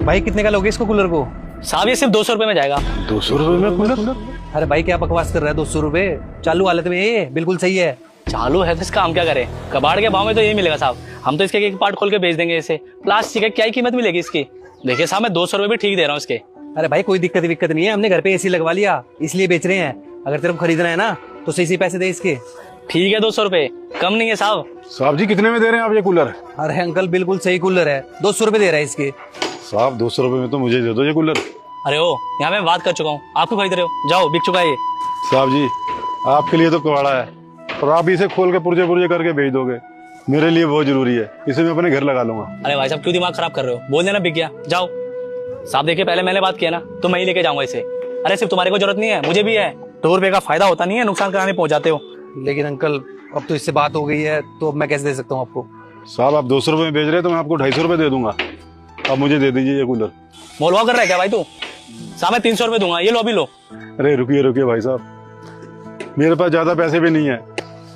भाई कितने का लोगे इसको कूलर को? साहब ये सिर्फ 200 रुपए में जाएगा। 200 रुपए में कूलर? अरे भाई क्या बकवास कर रहा है, 200 रुपए चालू हालत में ये बिल्कुल सही है। चालू है तो इसका हम क्या करें, कबाड़ के भाव में तो यही मिलेगा साहब। हम तो इसके एक पार्ट खोल के बेच देंगे इसे। प्लास्टिक है, क्या ही कीमत मिलेगी इसकी। देखिए साहब मैं 200 रुपए भी ठीक दे रहा हूँ इसके। अरे भाई कोई दिक्कत नहीं है, हमने घर पे एसी लगवा लिया इसलिए बेच रहे हैं। अगर तेरे को खरीदना है ना तो सही पैसे दे इसके। ठीक है 200 रुपए कम नहीं है साहब। साहब जी कितने में दे रहे हैं आप ये कूलर? अरे अंकल बिल्कुल सही कूलर है, 200 रुपए दे रहा है इसके। साहब 200 रुपए में तो मुझे दे दो ये कूलर। अरे ओ यहाँ मैं बात कर चुका हूँ, आप क्यों खरीद रहे हो? जाओ बिक चुका है ये। साहब जी आपके लिए तो कबाड़ा है और आप इसे खोल के पुर्जे पुर्जे करके भेज दोगे, मेरे लिए बहुत जरूरी है, इसे मैं अपने घर लगा लूंगा। अरे भाई साहब क्यों दिमाग खराब कर रहे हो, बोल देना बिक गया, जाओ। साहब देखिए पहले मैंने बात किया ना तो मैं ही लेके जाऊंगा इसे। अरे सिर्फ तुम्हारे को जरूरत नहीं है, मुझे भी है। 2 रुपए का फायदा होता नहीं है, नुकसान कराने पहुंच जाते हो। लेकिन अंकल अब तो इससे बात हो गई है तो अब मैं कैसे दे सकता हूँ आपको? साहब आप 200 रुपए में बेच रहे हैं तो मैं आपको 250 रुपए दे दूंगा, अब मुझे दे दीजिए ये कूलर। मोलभाव कर रहा है क्या भाई तू? साहब मैं 300 रुपए दूंगा, ये लो अभी लो। अरे रुकिए भाई साहब, मेरे पास ज्यादा पैसे भी नहीं है।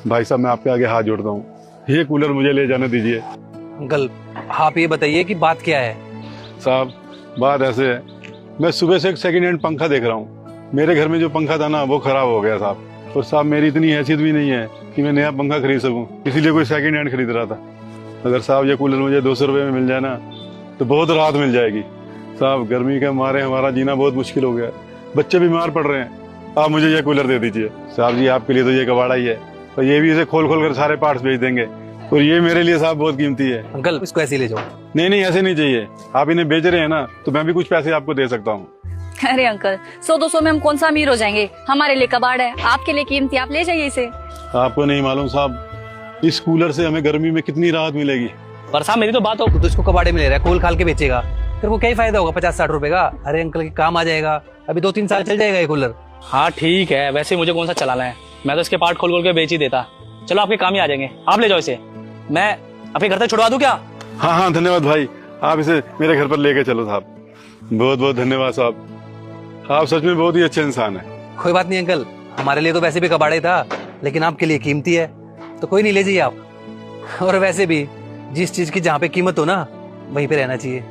भाई साहब मैं आपके आगे हाथ जोड़ता हूँ, ये कूलर मुझे ले जाने दीजिए। अंकल आप ये बताइए कि बात क्या है? साहब बात ऐसे है, मैं सुबह से एक सेकंड हैंड पंखा देख रहा हूँ। मेरे घर में जो पंखा था ना वो खराब हो गया साहब, और साहब मेरी इतनी हैसियत भी नहीं है कि मैं नया पंखा खरीद सकूं, इसीलिए कोई सेकंड हैंड खरीद रहा था। अगर साहब ये कूलर मुझे 200 रुपए में मिल जाए ना तो बहुत राहत मिल जाएगी। साहब गर्मी के मारे हमारा जीना बहुत मुश्किल हो गया है, बच्चे बीमार पड़ रहे हैं, आप मुझे ये कूलर दे दीजिए। साहब जी आपके लिए तो ये कबाड़ा ही है, और ये भी इसे खोल खोल कर सारे पार्ट्स बेच देंगे, और ये मेरे लिए साहब बहुत कीमती है। अंकल इसको ऐसे ही ले जाओ। नहीं ऐसे नहीं चाहिए, आप इन्हें बेच रहे हैं ना तो मैं भी कुछ पैसे आपको दे सकता हूँ। अरे अंकल 100-200 में हम कौन सा अमीर हो जाएंगे, हमारे लिए कबाड़ है, आपके लिए कीमती, आप ले जाइए इसे। आपको नहीं मालूम साहब इस कूलर से हमें गर्मी में कितनी राहत मिलेगी। पर साहब मेरी तो बात हो। तो इसको कबाड़े में ले रहा है, खोल खाल के बेचेगा, तेरे को क्या ही फायदा होगा 50-60 रुपए का? अरे अंकल के काम आ जाएगा, अभी 2-3 साल चल जाएगा ये कूलर। हाँ ठीक है, वैसे मुझे कौन सा चलाना है, मैं तो इसके पार्ट खोल खोल के बेच ही देता। चलो आपके काम ही आ जाएंगे, आप ले जाओ इसे, मैं अपने घर तक छुड़वा दूं क्या? हाँ धन्यवाद भाई, आप इसे मेरे घर पर लेके चलो साहब। बहुत बहुत धन्यवाद साहब, आप सच में बहुत ही अच्छे इंसान हैं। कोई बात नहीं अंकल, हमारे लिए तो वैसे भी कबाड़ा ही था, लेकिन आपके लिए कीमती है तो कोई नहीं, ले जाइए आप। और वैसे भी जिस चीज की जहाँ पे कीमत हो ना वहीं पे रहना चाहिए।